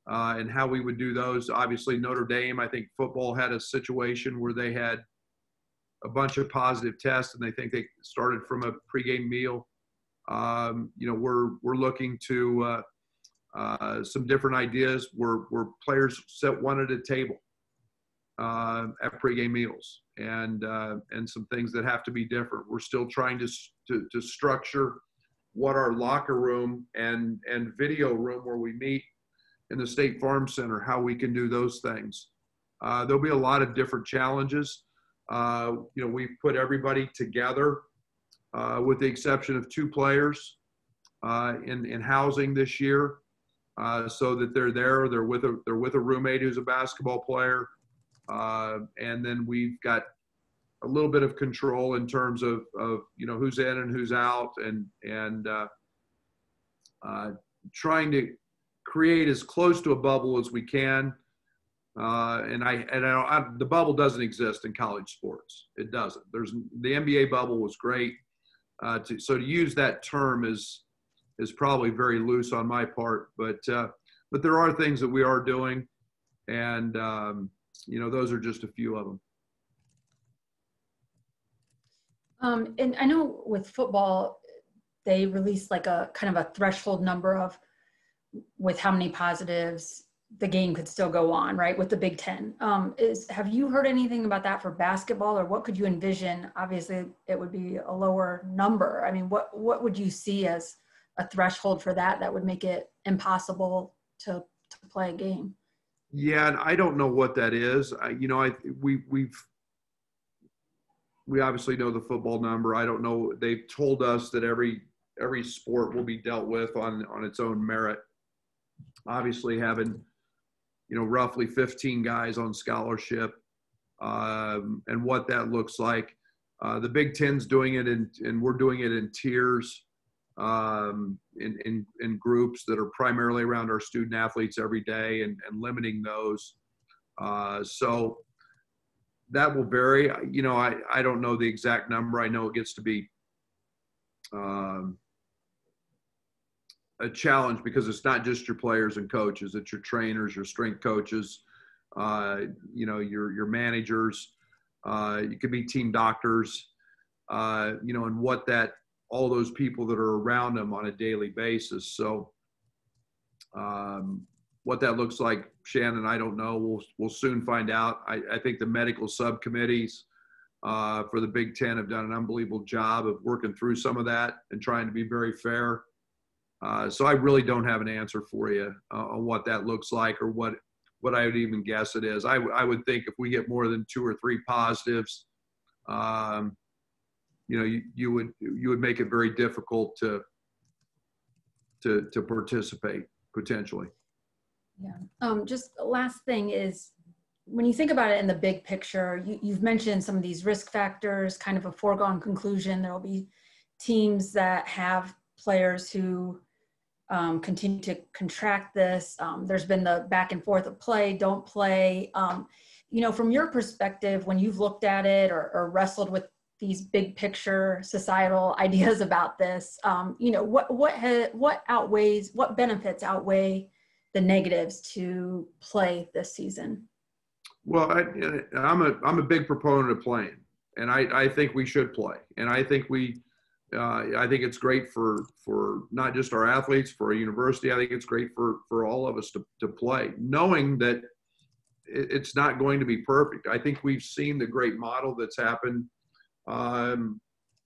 and how we would do those. Obviously, Notre Dame, I think football had a situation where they had a bunch of positive tests and they think they started from a pregame meal. We're looking to some different ideas where players sit one at a table at pregame meals and some things that have to be different. We're still trying to structure what our locker room and video room where we meet in the State Farm Center, how we can do those things. There'll be a lot of different challenges. We've put everybody together with the exception of 2 players in housing this year, so that they're with a roommate who's a basketball player. And then we've got a little bit of control in terms of who's in and who's out, and trying to create as close to a bubble as we can. The bubble doesn't exist in college sports. It doesn't. The NBA bubble was great. So to use that term is probably very loose on my part, but there are things that we are doing, and those are just a few of them.
And I know with football, they released like a kind of a threshold number with how many positives the game could still go on, right? With the Big Ten. Have you heard anything about that for basketball, or what could you envision? Obviously it would be a lower number. I mean, what would you see as a threshold for that would make it impossible to play a game?
Yeah, and I don't know what that is. We obviously know the football number. I don't know. They've told us that every sport will be dealt with on its own merit. Obviously, having roughly 15 guys on scholarship, and what that looks like. The Big Ten's doing it, and we're doing it in tiers, in groups that are primarily around our student athletes every day, and limiting those. So that will vary. I don't know the exact number. I know it gets to be a challenge because it's not just your players and coaches, it's your trainers, your strength coaches, your managers, you could be team doctors, and all those people that are around them on a daily basis. So what that looks like, Shannon, I don't know. We'll soon find out. I think the medical subcommittees for the Big Ten have done an unbelievable job of working through some of that and trying to be very fair. So I really don't have an answer for you on what that looks like, or what I would even guess it is. I would think if we get more than 2 or 3 positives, you would make it very difficult to participate potentially.
Yeah. Just the last thing is, when you think about it in the big picture, you've mentioned some of these risk factors, kind of a foregone conclusion. There will be teams that have players who continue to contract this. There's been the back and forth of play, don't play. From your perspective, when you've looked at it or wrestled with these big picture societal ideas about this, what benefits outweigh the negatives to play this season?
Well, I'm a big proponent of playing, and I think we should play, and I think it's great for not just our athletes, for a university. I think it's great for all of us to play, knowing that it's not going to be perfect. I think we've seen the great model that's happened.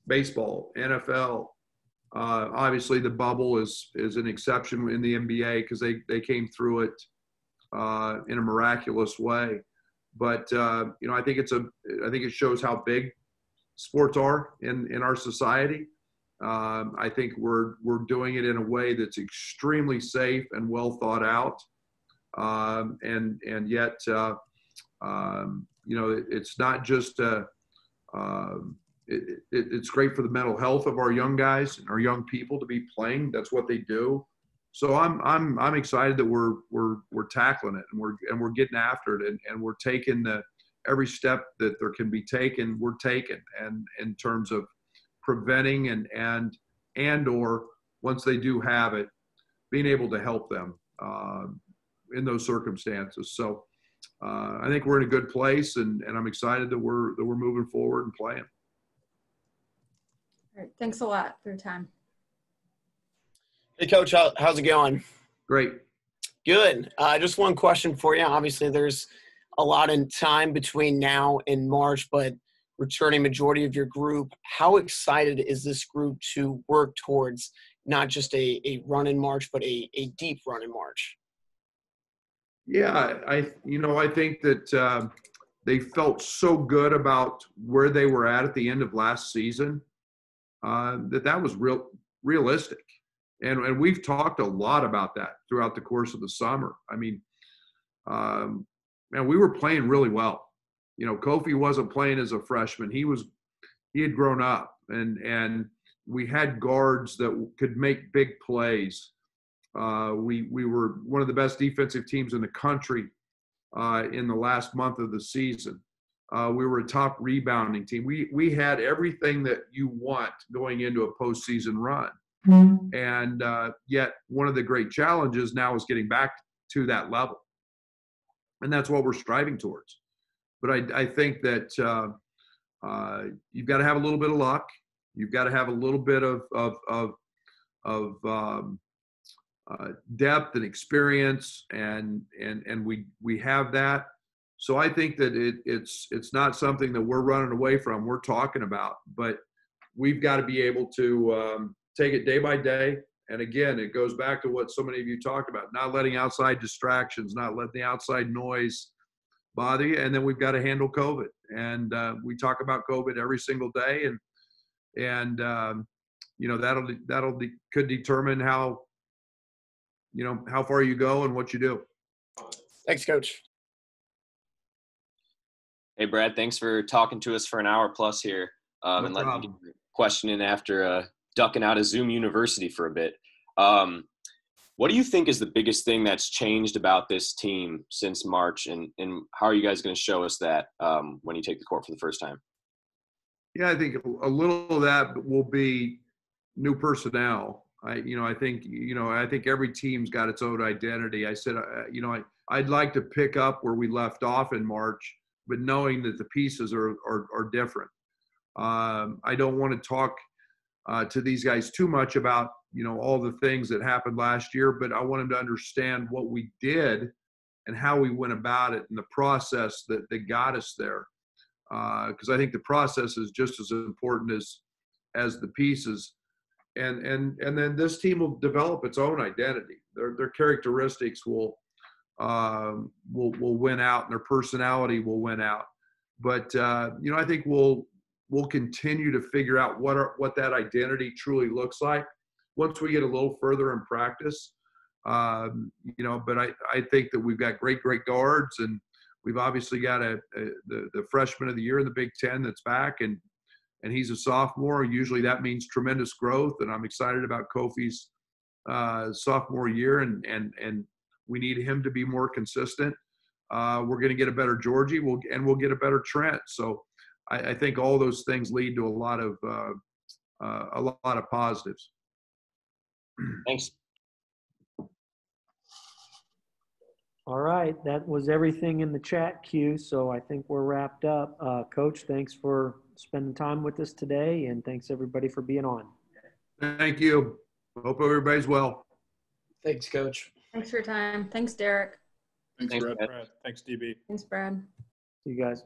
Baseball, NFL, obviously the bubble is an exception in the NBA because they came through it in a miraculous way. But I think it shows how big sports are in our society. I think we're doing it in a way that's extremely safe and well thought out, and yet it's not just it's great for the mental health of our young guys and our young people to be playing. That's what they do. So I'm excited that we're tackling it and we're getting after it and we're taking every step that there can be taken. We're taking, and in terms of preventing and or once they do have it, being able to help them in those circumstances. So I think we're in a good place, and I'm excited that we're moving forward and playing.
All right, thanks a lot for your time.
Hey, Coach, how's it going?
Great.
Good. Just one question for you. Obviously, there's a lot in time between now and March, but returning majority of your group, how excited is this group to work towards not just a run in March, but a deep run in March?
Yeah, I think that they felt so good about where they were at the end of last season that was realistic. And we've talked a lot about that throughout the course of the summer. I mean, we were playing really well. Kofi wasn't playing as a freshman. He had grown up, and we had guards that could make big plays. We were one of the best defensive teams in the country in the last month of the season. We were a top rebounding team. We had everything that you want going into a postseason run. Mm-hmm. And yet one of the great challenges now is getting back to that level. And that's what we're striving towards. But I think that you've got to have a little bit of luck. You've got to have a little bit of depth and experience, and we have that. So I think that it's not something that we're running away from. We're talking about, but we've got to be able to take it day by day. And again, it goes back to what so many of you talked about: not letting outside distractions, not letting the outside noise bother you. And then we've got to handle COVID. And we talk about COVID every single day, and that'll could determine how far you go and what you do.
Thanks, Coach.
Hey, Brad, thanks for talking to us for an hour plus here and letting me get your question in after ducking out of Zoom University for a bit. What do you think is the biggest thing that's changed about this team since March, and how are you guys going to show us that when you take the court for the first time?
Yeah, I think a little of that will be new personnel. I think every team's got its own identity. I said, I'd like to pick up where we left off in March, but knowing that the pieces are different. I don't want to talk to these guys too much about, all the things that happened last year, but I want them to understand what we did and how we went about it and the process that got us there. Because I think the process is just as important as the pieces. And then this team will develop its own identity. Their characteristics will win out, and their personality will win out. But I think we'll continue to figure out what that identity truly looks like once we get a little further in practice. But I think that we've got great guards, and we've obviously got the freshman of the year in the Big Ten that's back, and and he's a sophomore. Usually that means tremendous growth, and I'm excited about Kofi's sophomore year, and we need him to be more consistent. We're going to get a better Georgie, we'll get a better Trent. So I think all those things lead to a lot of positives.
Thanks.
All right, that was everything in the chat queue, so I think we're wrapped up. Coach, thanks for spending time with us today, and thanks everybody for being on.
Thank you. Hope everybody's well.
Thanks, Coach.
Thanks for your time. Thanks, Derek.
Thanks,
Thanks,
Brad.
Brad. Thanks, DB.
Thanks, Brad.
See you guys.